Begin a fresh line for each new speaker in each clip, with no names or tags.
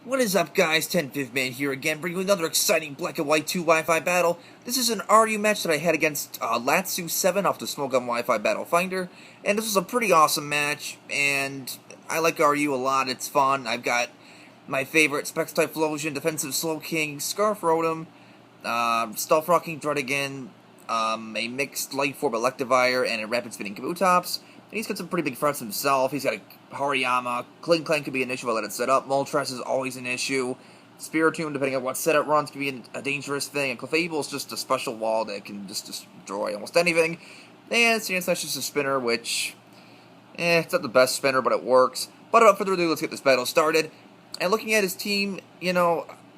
What is up, guys? 10th Man here again, bringing you another exciting Black and White 2 Wi-Fi battle. This is an RU match that I had against Latsu7 off the Smoke Gun Wi-Fi Battle Finder, and this was a pretty awesome match, and I like RU a lot. It's fun. I've got my favorite Specs Typhlosion, Defensive Slow King, Scarf Rotom, Stealth Rocking Druddigan, a mixed Light Form Electivire, and a Rapid Spinning Kabutops. And he's got some pretty big threats himself. He's got a Hariyama. Kling Klang could be an issue if I let it set up. Moltres is always an issue. Spiritomb, depending on what setup runs, can be a dangerous thing. And Clefable is just a special wall that can just destroy almost anything. And Sandslash is just a spinner, which, it's not the best spinner, but it works. But without further ado, let's get this battle started. And looking at his team,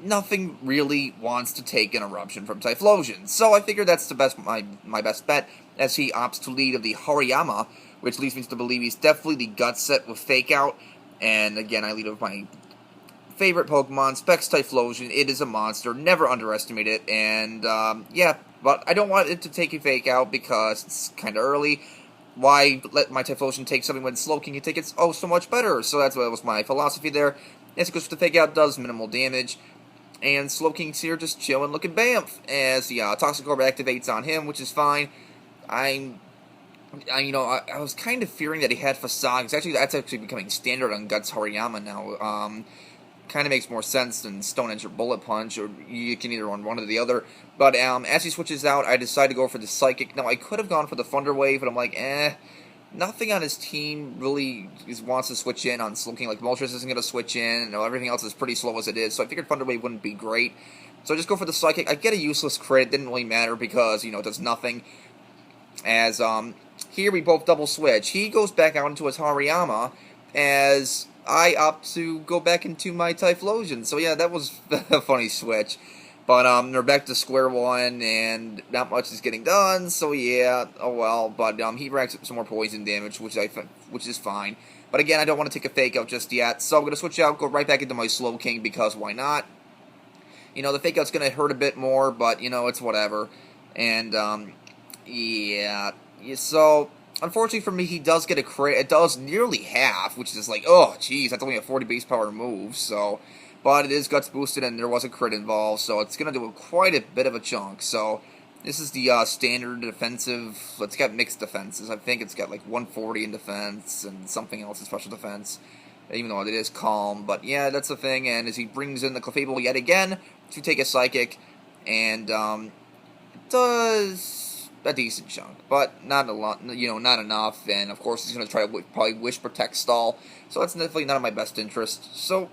nothing really wants to take an eruption from Typhlosion. So I figured that's my best bet, as he opts to lead of the Hariyama, which leads me to believe he's definitely the gut set with Fake Out. And again, I lead with my favorite Pokemon, Specs Typhlosion. It is a monster. Never underestimate it. And, yeah, but I don't want it to take a Fake Out because it's kind of early. Why let my Typhlosion take something when Slowking can take it so much better? So that was my philosophy there. As it goes to the Fake Out, does minimal damage. And Slowking's here just chilling, looking bamf, as the Toxic Orb activates on him, which is fine. I was kind of fearing that he had Facade. That's actually becoming standard on Guts Hariyama now. Kind of makes more sense than Stone Edge or Bullet Punch, or you can either run one or the other. But as he switches out, I decide to go for the Psychic. Now, I could have gone for the Thunder Wave, but I'm like, nothing on his team really wants to switch in on Slowking. Like, Moltres isn't going to switch in. Everything else is pretty slow as it is, so I figured Thunder Wave wouldn't be great. So I just go for the Psychic. I get a useless crit. It didn't really matter because, it does nothing. As, here we both double switch. He goes back out into his Hariyama, as I opt to go back into my Typhlosion. So yeah, that was a funny switch. But we're back to square one, and not much is getting done. So yeah, oh well. But he racks up some more poison damage, which is fine. But again, I don't want to take a Fake Out just yet. So I'm gonna switch out, go right back into my Slowking because why not? The Fake Out's gonna hurt a bit more, but it's whatever. And yeah. So, unfortunately for me, he does get a crit. It does nearly half, which is like, oh, jeez, that's only a 40 base power move, so... But it is Guts boosted, and there was a crit involved, so it's going to do quite a bit of a chunk. So, this is the standard defensive... It's got mixed defenses. I think it's got like 140 in defense, and something else in special defense, even though it is calm. But yeah, that's the thing, and as he brings in the Clefable yet again to take a Psychic, and it does... a decent chunk, but not a lot, not enough, and of course he's going to try to probably Wish Protect Stall, so that's definitely not in my best interest. So,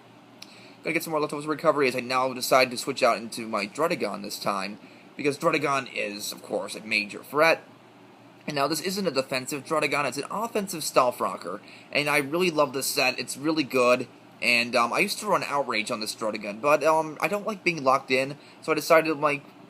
going to get some more leftovers recovery as I now decide to switch out into my Druddigon this time, because Druddigon is, of course, a major threat. And now this isn't a defensive Druddigon, it's an offensive Stealth Rocker, and I really love this set. It's really good. And I used to run Outrage on this Druddigon, but I don't like being locked in, so I decided,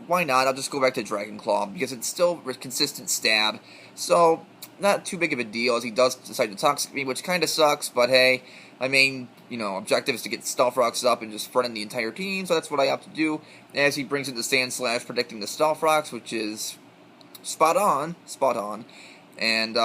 why not? I'll just go back to Dragon Claw, because it's still a consistent stab. So, not too big of a deal, as he does decide to Toxic me, which kind of sucks, but hey, my main, objective is to get Stealth Rocks up and just threaten the entire team, so that's what I have to do, as he brings in the Sandslash, predicting the Stealth Rocks, which is spot on, and,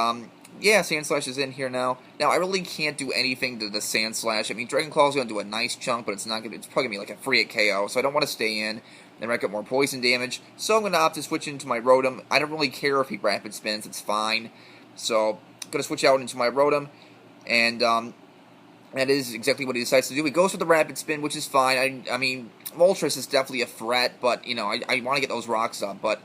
yeah, Sandslash is in here now. Now, I really can't do anything to the Sandslash. I mean, Dragon Claw is going to do a nice chunk, but it's probably going to be like a free at KO, so I don't want to stay in and rack up more poison damage. So I'm going to opt to switch into my Rotom. I don't really care if he Rapid Spins, it's fine. So, I'm going to switch out into my Rotom, and that is exactly what he decides to do. He goes for the Rapid Spin, which is fine. I mean, Moltres is definitely a threat, but, I want to get those rocks up, but...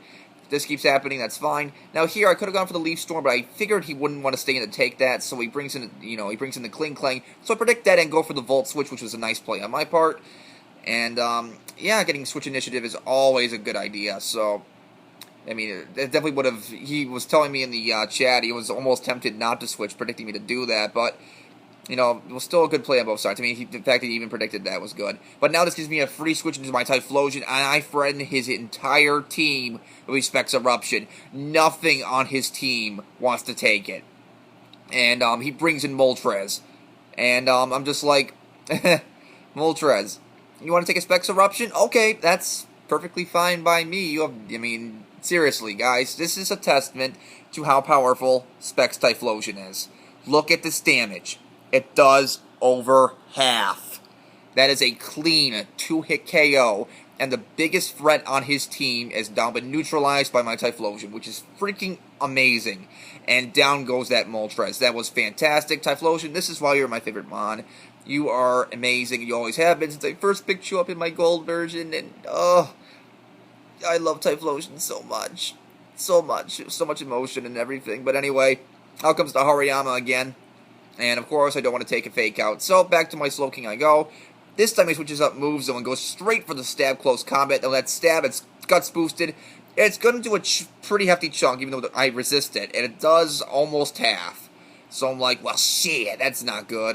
if this keeps happening, that's fine. Now here, I could have gone for the Leaf Storm, but I figured he wouldn't want to stay in to take that, so he brings in, the Kling Klang. So I predict that and go for the Volt Switch, which was a nice play on my part. And, yeah, getting Switch Initiative is always a good idea, so... I mean, it definitely would have... He was telling me in the chat he was almost tempted not to switch, predicting me to do that, but... it was still a good play on both sides. I mean, the fact that he even predicted that was good. But now this gives me a free switch into my Typhlosion, and I threaten his entire team with Specs Eruption. Nothing on his team wants to take it. And, he brings in Moltres. And, I'm just like, Moltres, you want to take a Specs Eruption? Okay, that's perfectly fine by me. Seriously, guys, this is a testament to how powerful Specs Typhlosion is. Look at this damage. It does over half. That is a clean 2-hit KO, and the biggest threat on his team has now been neutralized by my Typhlosion, which is freaking amazing. And down goes that Moltres. That was fantastic. Typhlosion, this is why you're my favorite mon. You are amazing. You always have been since I first picked you up in my gold version, and I love Typhlosion so much. So much emotion and everything. But anyway, out comes the Hariyama again. And of course, I don't want to take a fake out. So back to my Slowking I go. This time he switches up move zone and goes straight for the stab close combat. Now that stab, it's guts boosted. It's going to do a pretty hefty chunk, even though I resist it. And it does almost half. So I'm like, well, shit, that's not good.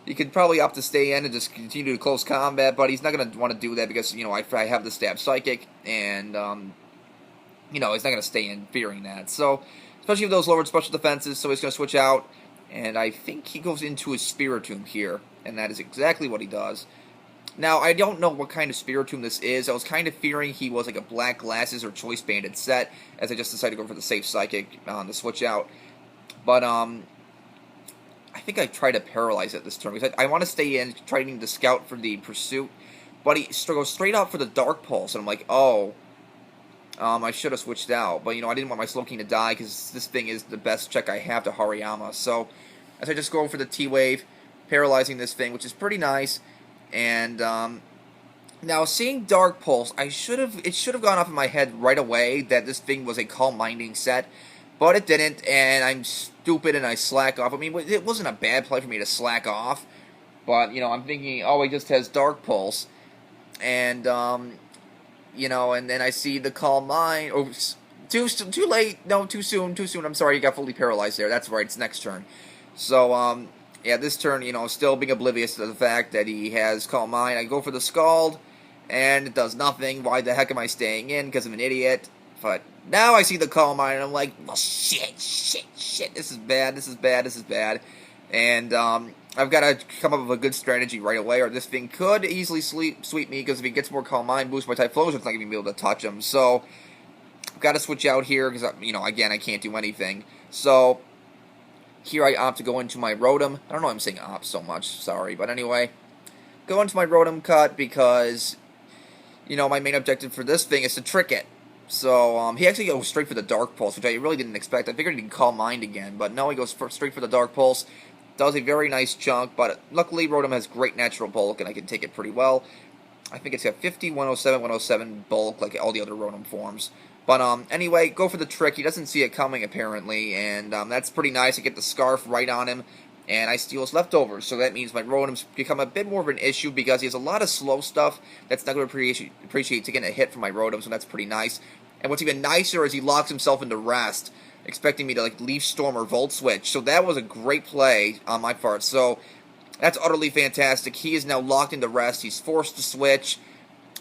He could probably opt to stay in and just continue to close combat, but he's not going to want to do that because, you know, I have the stab psychic, and, you know, he's not going to stay in fearing that. So, especially with those lowered special defenses, so he's going to switch out, and I think he goes into his Spiritomb here, and that is exactly what he does. Now, I don't know what kind of Spiritomb this is. I was kind of fearing he was like a Black Glasses or Choice Banded set, as I just decided to go for the safe Psychic to switch out. But, I think I tried to paralyze it this turn, because I want to stay in, trying to scout for the pursuit, but he goes straight out for the Dark Pulse, and I'm like, oh, I should have switched out, but, you know, I didn't want my Slowking to die, because this thing is the best check I have to Hariyama, so, as I just go for the T-Wave, paralyzing this thing, which is pretty nice, and, now, seeing Dark Pulse, it should have gone off in my head right away that this thing was a Calm Minding set, but it didn't, and I'm stupid and I slack off. I mean, it wasn't a bad play for me to slack off, but, you know, I'm thinking, oh, he just has Dark Pulse, and, you know, and then I see the Calm Mind, oh, too late, no, too soon, I'm sorry, you got fully paralyzed there, that's right, it's next turn. So, yeah, this turn, you know, still being oblivious to the fact that he has Calm Mind, I go for the Scald, and it does nothing. Why the heck am I staying in? Because I'm an idiot. But now I see the Calm Mind, and I'm like, well, shit, this is bad. And I've got to come up with a good strategy right away, or this thing could easily sweep me, because if he gets more Calm Mind boost by Typhlosion, it's not going to be able to touch him. So, I've got to switch out here, because, you know, again, I can't do anything. So, here I opt to go into my Rotom. I don't know why I'm saying opt so much, sorry. But anyway, go into my Rotom cut, because, you know, my main objective for this thing is to trick it. So, he actually goes straight for the Dark Pulse, which I really didn't expect. I figured he'd Calm Mind again, but no, he goes straight for the Dark Pulse. Does a very nice chunk, but luckily Rotom has great natural bulk, and I can take it pretty well. I think it's got 50, 107, 107 bulk, like all the other Rotom forms. But, anyway, go for the trick. He doesn't see it coming, apparently, and, that's pretty nice. I get the Scarf right on him, and I steal his leftovers. So that means my Rotom's become a bit more of an issue, because he has a lot of slow stuff that's not going to appreciate taking a hit from my Rotom, so that's pretty nice. And what's even nicer is he locks himself into rest, expecting me to, like, Leaf Storm or Volt Switch. So that was a great play on my part. So that's utterly fantastic. He is now locked into rest. He's forced to switch.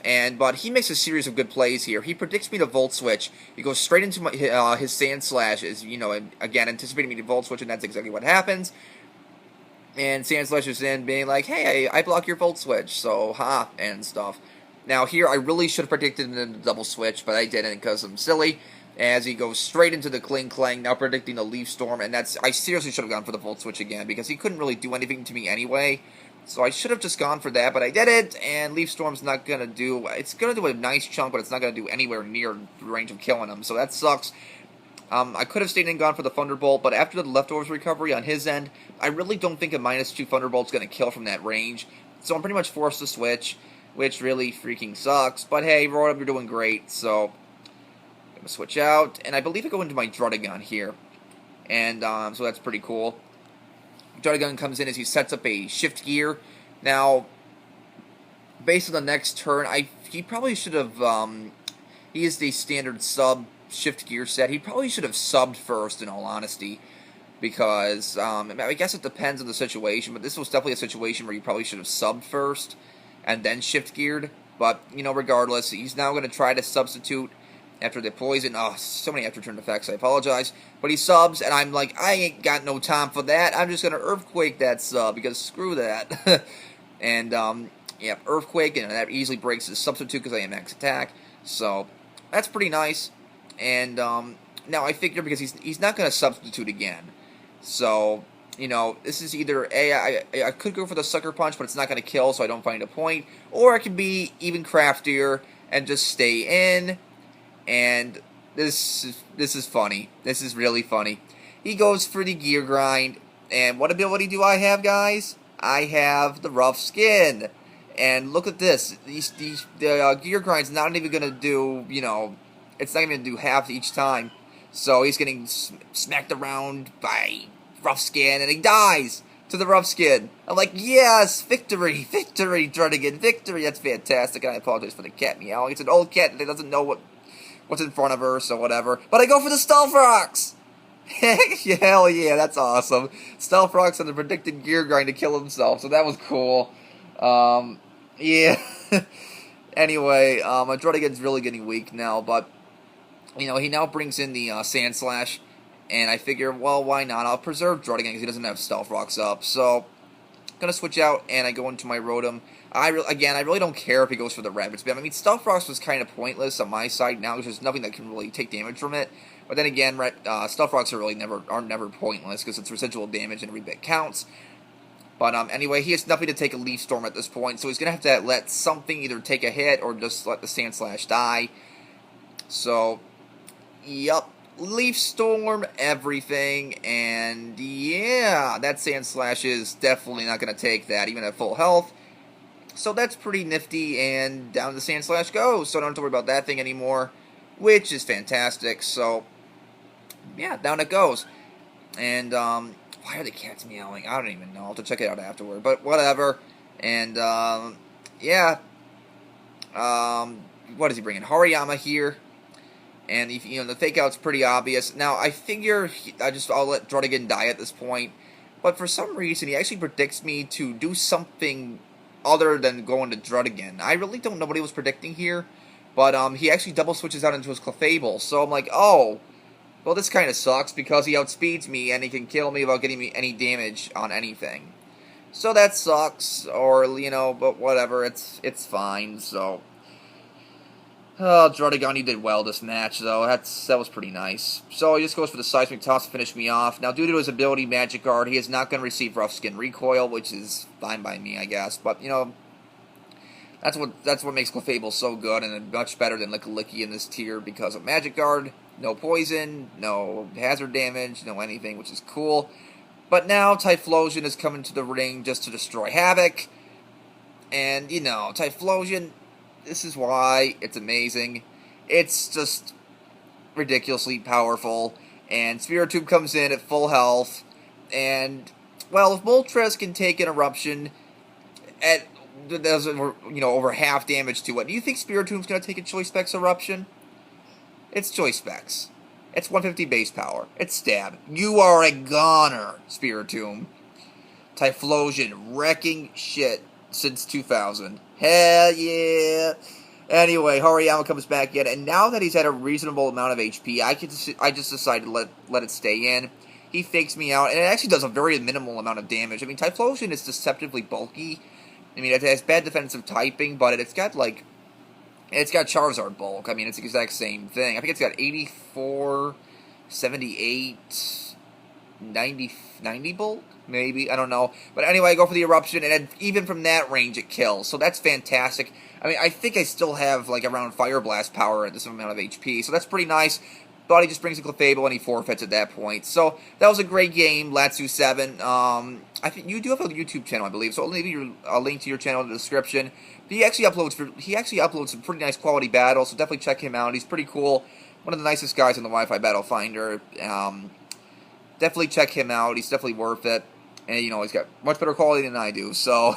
But he makes a series of good plays here. He predicts me to Volt Switch. He goes straight into his Sand Slash, is, you know, again, anticipating me to Volt Switch, and that's exactly what happens. And Sand Slash is in being like, hey, I block your Volt Switch, so, and stuff. Now, here, I really should have predicted him to double switch, but I didn't because I'm silly. As he goes straight into the Kling Klang, now predicting the Leaf Storm, and I seriously should have gone for the Volt Switch again, because he couldn't really do anything to me anyway. So I should have just gone for that, but I didn't, and Leaf Storm's not going to do... It's going to do a nice chunk, but it's not going to do anywhere near the range of killing him, so that sucks. I could have stayed and gone for the Thunderbolt, but after the leftovers recovery on his end, I really don't think a -2 Thunderbolt's going to kill from that range, so I'm pretty much forced to switch, which really freaking sucks. But hey, Rotom, you're doing great, so I'm going to switch out, and I believe I go into my Druddigon here, and so that's pretty cool. Druddigon comes in as he sets up a Shift Gear. Now, based on the next turn, he probably should have, he is the standard sub Shift Gear set. He probably should have subbed first, in all honesty, because, I guess it depends on the situation, but this was definitely a situation where you probably should have subbed first, and then Shift Geared, but, you know, regardless, he's now going to try to substitute after the poison. Oh, so many after turn effects, I apologize. But he subs, and I'm like, I ain't got no time for that. I'm just going to Earthquake that sub, because screw that. And, yeah, Earthquake, and that easily breaks his substitute because I am max attack. So, that's pretty nice. And, now I figure because he's not going to substitute again. So, you know, this is either I could go for the sucker punch, but it's not going to kill, so I don't find a point, or I can be even craftier and just stay in. And this is funny. This is really funny. He goes for the gear grind, and what ability do I have, guys? I have the rough skin. And look at this. The gear grind's not even going to do, you know, it's not even going to do half each time. So he's getting smacked around by rough skin, and he dies to the rough skin. I'm like, yes, victory, victory, Druddigan, victory. That's fantastic, and I apologize for the cat meowing. It's an old cat that doesn't know what's in front of her, so whatever. But I go for the Stealth Rocks! Hell yeah, that's awesome. Stealth Rocks on the predicted gear grind to kill himself, so that was cool. Yeah. Anyway, Druddigan's really getting weak now, but, you know, he now brings in the Sand Slash, and I figure, well, why not? I'll preserve Druddigan because he doesn't have Stealth Rocks up, so gonna switch out, and I go into my Rotom. I really don't care if he goes for the Rapid Spam. I mean, Stealth Rocks was kind of pointless on my side now because there's nothing that can really take damage from it. But then again, Stealth Rocks are never pointless because it's residual damage and every bit counts. But anyway, he has nothing to take a Leaf Storm at this point, so he's gonna have to let something either take a hit or just let the Sand Slash die. So, yup. Leaf Storm, everything, and yeah, that Sand Slash is definitely not going to take that, even at full health. So that's pretty nifty, and down the Sand Slash goes, so I don't have to worry about that thing anymore, which is fantastic. So, yeah, down it goes. And, why are the cats meowing? I don't even know. I'll have to check it out afterward, but whatever. And, yeah. What is he bringing? Hariyama here. And, you know, the fake out's pretty obvious. Now, I figure I'll let Druddigan die at this point. But for some reason, he actually predicts me to do something other than going to Druddigan. I really don't know what he was predicting here. But he actually double switches out into his Clefable. So I'm like, oh, well, this kind of sucks because he outspeeds me and he can kill me without getting me any damage on anything. So that sucks. Or, you know, but whatever. It's fine, so... Oh, Druddigan, you did well this match, though. That was pretty nice. So he just goes for the Seismic Toss to finish me off. Now, due to his ability, Magic Guard, he is not going to receive Rough Skin Recoil, which is fine by me, I guess. But, you know, that's what makes Clefable so good and much better than Licky in this tier because of Magic Guard. No poison, no hazard damage, no anything, which is cool. But now Typhlosion is coming to the ring just to destroy Havoc. And, you know, Typhlosion... This is why it's amazing. It's just ridiculously powerful. And Spiritomb comes in at full health. And, well, if Moltres can take an Eruption at over half damage to it, do you think Spiritomb's going to take a Choice Specs Eruption? It's Choice Specs. It's 150 base power. It's Stab. You are a goner, Spiritomb. Typhlosion wrecking shit since 2000. Hell yeah! Anyway, Hariyama comes back in, and now that he's at a reasonable amount of HP, I just decided to let it stay in. He fakes me out, and it actually does a very minimal amount of damage. I mean, Typhlosion is deceptively bulky. I mean, it has bad defensive typing, but it's got Charizard bulk. I mean, it's the exact same thing. I think it's got 84, 78, 90 bulk? Maybe, I don't know. But anyway, I go for the Eruption, and even from that range, it kills. So that's fantastic. I mean, I think I still have, like, around Fire Blast power at this amount of HP. So that's pretty nice. But he just brings a Clefable, and he forfeits at that point. So that was a great game, Latsu 7. I think you do have a YouTube channel, I believe. So I'll leave a link to your channel in the description. But he actually uploads some pretty nice quality battles, so definitely check him out. He's pretty cool. One of the nicest guys in the Wi-Fi Battle Finder. Definitely check him out. He's definitely worth it. And, you know, he's got much better quality than I do, so...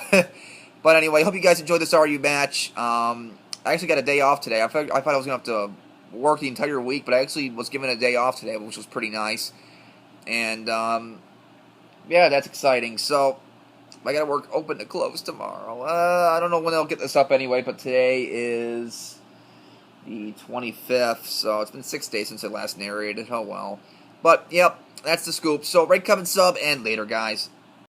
But anyway, hope you guys enjoyed this RU match. I actually got a day off today. I thought I was going to have to work the entire week, but I actually was given a day off today, which was pretty nice. And, yeah, that's exciting. So, I got to work open to close tomorrow. I don't know when I'll get this up anyway, but today is the 25th, so it's been 6 days since I last narrated. Oh, well. But, yep, that's the scoop. So, rate, comment, sub, and later, guys.